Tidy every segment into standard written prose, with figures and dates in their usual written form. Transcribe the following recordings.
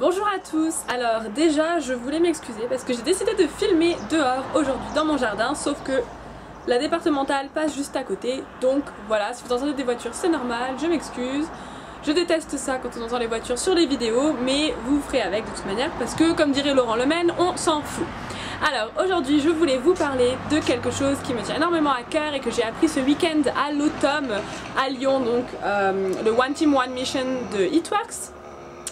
Bonjour à tous. Alors déjà je voulais m'excuser parce que j'ai décidé de filmer dehors aujourd'hui dans mon jardin, sauf que la départementale passe juste à côté, donc voilà, si vous entendez des voitures c'est normal, je m'excuse. Je déteste ça quand on entend les voitures sur les vidéos, mais vous ferez avec de toute manière parce que comme dirait Laurent Lemaine, on s'en fout. Alors aujourd'hui je voulais vous parler de quelque chose qui me tient énormément à cœur et que j'ai appris ce week-end à l'automne à Lyon, donc le One Team One Mission de Heatworks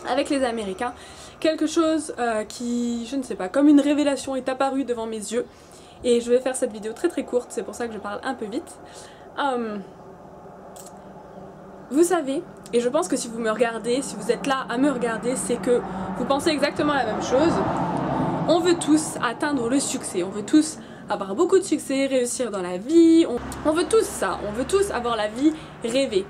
avec les Américains. Quelque chose qui, je ne sais pas, comme une révélation est apparue devant mes yeux et je vais faire cette vidéo très courte, c'est pour ça que je parle un peu vite. Vous savez, et je pense que si vous me regardez, si vous êtes là à me regarder, c'est que vous pensez exactement la même chose. On veut tous atteindre le succès, on veut tous avoir beaucoup de succès, réussir dans la vie, on veut tous ça, on veut tous avoir la vie rêvée.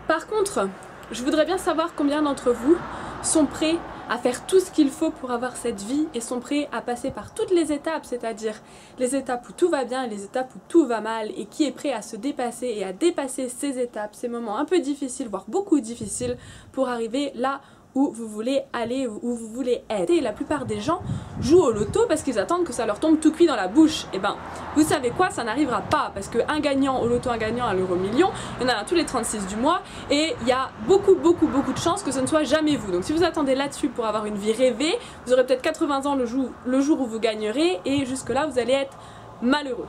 Par contre, je voudrais bien savoir combien d'entre vous sont prêts à faire tout ce qu'il faut pour avoir cette vie et sont prêts à passer par toutes les étapes, c'est-à-dire les étapes où tout va bien et les étapes où tout va mal, et qui est prêt à se dépasser et à dépasser ces étapes, ces moments un peu difficiles, voire beaucoup difficiles, pour arriver là où vous voulez aller, où vous voulez être. Et la plupart des gens jouent au loto parce qu'ils attendent que ça leur tombe tout cuit dans la bouche. Et ben, vous savez quoi, ça n'arrivera pas, parce qu'un gagnant au loto, un gagnant à l'euro-million, il y en a un tous les 36 du mois, et il y a beaucoup de chances que ce ne soit jamais vous. Donc si vous attendez là-dessus pour avoir une vie rêvée, vous aurez peut-être 80 ans le jour où vous gagnerez, et jusque là vous allez être malheureux.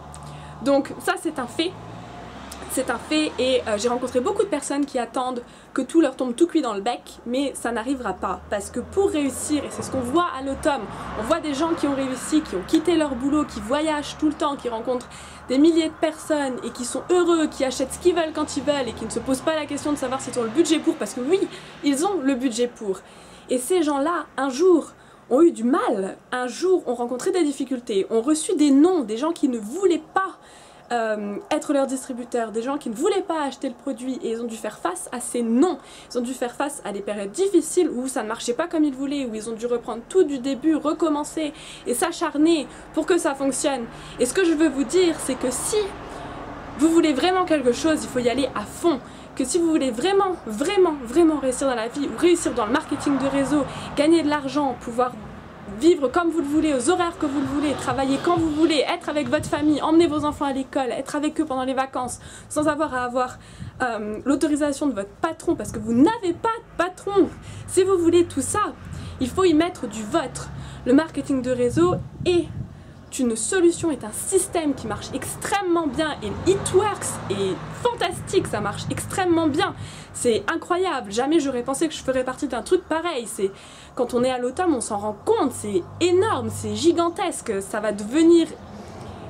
Donc ça c'est un fait. C'est un fait, et j'ai rencontré beaucoup de personnes qui attendent que tout leur tombe tout cuit dans le bec, mais ça n'arrivera pas, parce que pour réussir, et c'est ce qu'on voit à l'automne, on voit des gens qui ont réussi, qui ont quitté leur boulot, qui voyagent tout le temps, qui rencontrent des milliers de personnes et qui sont heureux, qui achètent ce qu'ils veulent quand ils veulent et qui ne se posent pas la question de savoir s'ils ont le budget pour, parce que oui, ils ont le budget pour. Et ces gens-là, un jour, ont eu du mal, un jour ont rencontré des difficultés, ont reçu des noms, des gens qui ne voulaient pas être leur distributeur, des gens qui ne voulaient pas acheter le produit, et ils ont dû faire face à ces non. Ils ont dû faire face à des périodes difficiles où ça ne marchait pas comme ils voulaient, où ils ont dû reprendre tout du début, recommencer et s'acharner pour que ça fonctionne. Et ce que je veux vous dire, c'est que si vous voulez vraiment quelque chose, il faut y aller à fond. Que si vous voulez vraiment réussir dans la vie, ou réussir dans le marketing de réseau, gagner de l'argent, pouvoir vivre comme vous le voulez, aux horaires que vous le voulez, travailler quand vous voulez, être avec votre famille, emmener vos enfants à l'école, être avec eux pendant les vacances, sans avoir à avoir l'autorisation de votre patron, parce que vous n'avez pas de patron. Si vous voulez tout ça, il faut y mettre du vôtre. Le marketing de réseau est une solution, est un système qui marche extrêmement bien, et Heatworks est fantastique, ça marche extrêmement bien, c'est incroyable. Jamais j'aurais pensé que je ferais partie d'un truc pareil. C'est quand on est à l'automne, on s'en rend compte, c'est énorme, c'est gigantesque, ça va devenir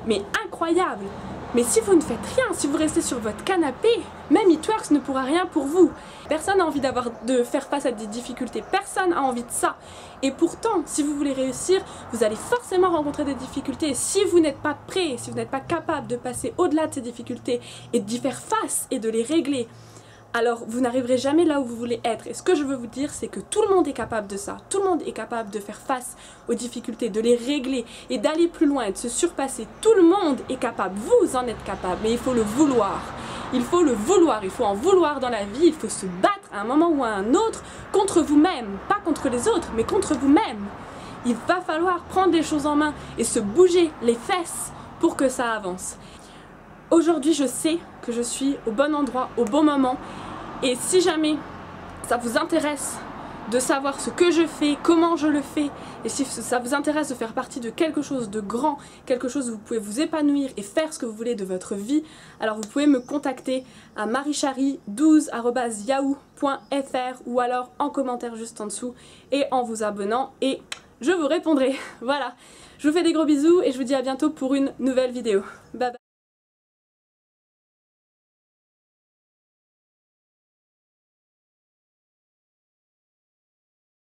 mais incroyable. Mais si vous ne faites rien, si vous restez sur votre canapé, même Heatworks ne pourra rien pour vous. Personne n'a envie de faire face à des difficultés, personne n'a envie de ça. Et pourtant, si vous voulez réussir, vous allez forcément rencontrer des difficultés. Si vous n'êtes pas prêt, si vous n'êtes pas capable de passer au-delà de ces difficultés et d'y faire face et de les régler, alors vous n'arriverez jamais là où vous voulez être. Et ce que je veux vous dire, c'est que tout le monde est capable de ça. Tout le monde est capable de faire face aux difficultés, de les régler et d'aller plus loin et de se surpasser. Tout le monde est capable, vous en êtes capable, mais il faut le vouloir. Il faut le vouloir, il faut en vouloir dans la vie, il faut se battre à un moment ou à un autre contre vous-même. Pas contre les autres, mais contre vous-même. Il va falloir prendre les choses en main et se bouger les fesses pour que ça avance. Aujourd'hui, je sais que je suis au bon endroit, au bon moment, et si jamais ça vous intéresse de savoir ce que je fais, comment je le fais, et si ça vous intéresse de faire partie de quelque chose de grand, quelque chose où vous pouvez vous épanouir et faire ce que vous voulez de votre vie, alors vous pouvez me contacter à marichari12@yahoo.fr ou alors en commentaire juste en dessous et en vous abonnant, et je vous répondrai. Voilà, je vous fais des gros bisous et je vous dis à bientôt pour une nouvelle vidéo. Bye bye.